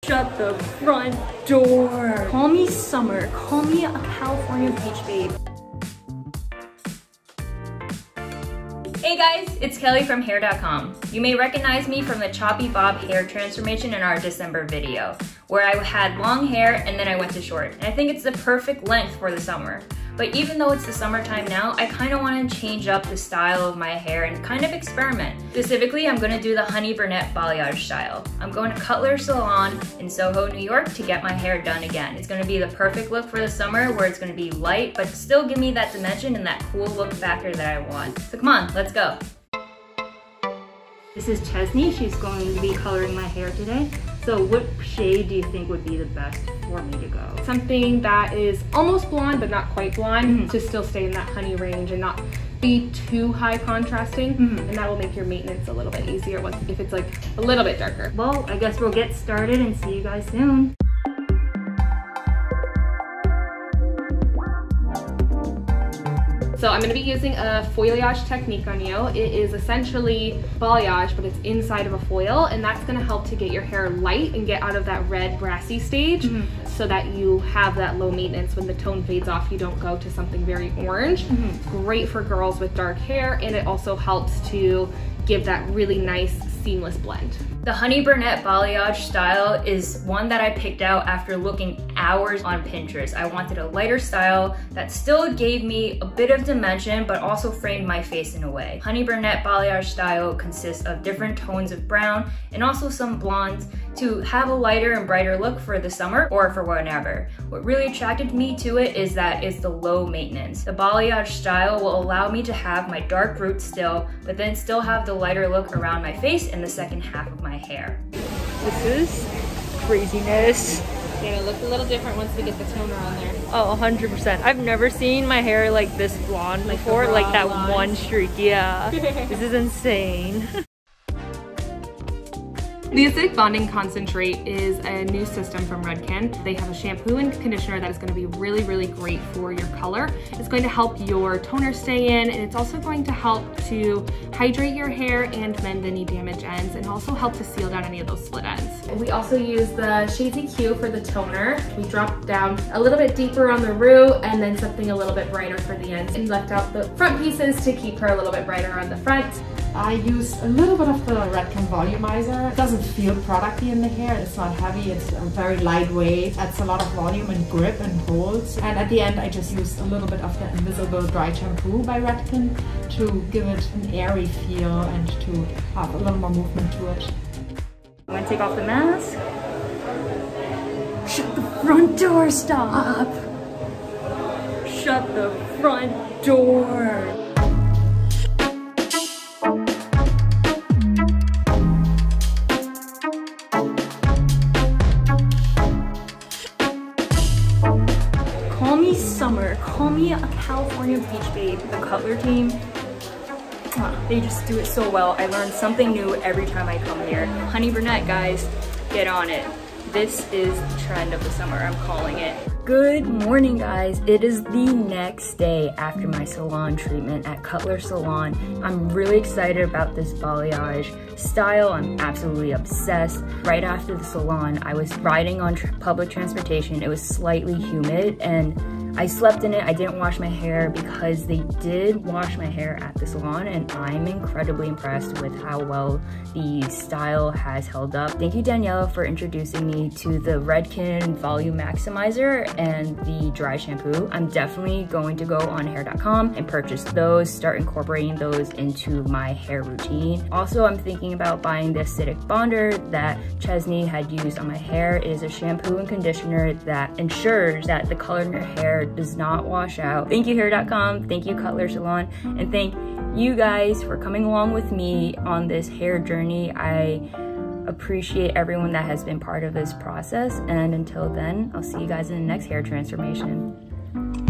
Shut the front door. Call me Summer. Call me a California beach babe. Hey guys, it's Kelly from Hair.com. You may recognize me from the choppy bob hair transformation in our December video, where I had long hair and then I went to short. And I think it's the perfect length for the summer. But even though it's the summertime now, I kind of want to change up the style of my hair and kind of experiment. Specifically, I'm going to do the Honey Brunette Balayage style. I'm going to Cutler Salon in Soho, New York to get my hair done again. It's going to be the perfect look for the summer where it's going to be light, but still give me that dimension and that cool look factor that I want. So come on, let's go. This is Chesney. She's going to be coloring my hair today. So what shade do you think would be the best for me to go? Something that is almost blonde, but not quite blonde, to still stay in that honey range and not be too high contrasting. And that will make your maintenance a little bit easier if it's like a little bit darker. Well, I guess we'll get started and see you guys soon. So I'm going to be using a foilage technique on you. It is essentially balayage, but it's inside of a foil, and that's going to help to get your hair light and get out of that red brassy stage so that you have that low maintenance. When the tone fades off, you don't go to something very orange. It's great for girls with dark hair, and it also helps to give that really nice seamless blend. The Honey Brunette Balayage style is one that I picked out after looking hours on Pinterest. I wanted a lighter style that still gave me a bit of dimension but also framed my face in a way. Honey Brunette Balayage style consists of different tones of brown and also some blondes to have a lighter and brighter look for the summer or for whenever. What really attracted me to it is that it's the low maintenance. The balayage style will allow me to have my dark roots still, but then still have the lighter look around my face in the second half of my hair. This is craziness. It'll look a little different once we get the toner on there. Oh, 100%. I've never seen my hair like this blonde before, like that blonde. One streak. Yeah, this is insane. The acidic bonding concentrate is a new system from Redken. They have a shampoo and conditioner that is going to be really, really great for your color. It's going to help your toner stay in, and it's also going to help to hydrate your hair and mend any damaged ends, and also help to seal down any of those split ends. We also use the Shades EQ for the toner. We dropped down a little bit deeper on the root and then something a little bit brighter for the ends. And left out the front pieces to keep her a little bit brighter on the front. I used a little bit of the Redken volumizer. It doesn't feel producty in the hair. It's not heavy. It's very lightweight. Adds a lot of volume and grip and holds. And at the end, I just used a little bit of the Invisible Dry Shampoo by Redken to give it an airy feel and to have a little more movement to it. I'm gonna take off the mask. Shut the front door, stop! Shut the front door. Call me Summer, call me a California beach babe. The Cutler team, they just do it so well. I learn something new every time I come here. Honey Brunette, guys, get on it. This is the trend of the summer, I'm calling it. Good morning, guys. It is the next day after my salon treatment at Cutler Salon. I'm really excited about this balayage style. I'm absolutely obsessed. Right after the salon, I was riding on public transportation. It was slightly humid and I slept in it. I didn't wash my hair because they did wash my hair at the salon, and I'm incredibly impressed with how well the style has held up. Thank you, Daniela, for introducing me to the Redken Volume Maximizer and the dry shampoo. I'm definitely going to go on Hair.com and purchase those, start incorporating those into my hair routine. Also, I'm thinking about buying the acidic bonder that Chesney had used on my hair. It is a shampoo and conditioner that ensures that the color in your hair does not wash out. Thank you, Hair.com. Thank you, Cutler Salon. And thank you guys for coming along with me on this hair journey. I appreciate everyone that has been part of this process. And until then, I'll see you guys in the next hair transformation.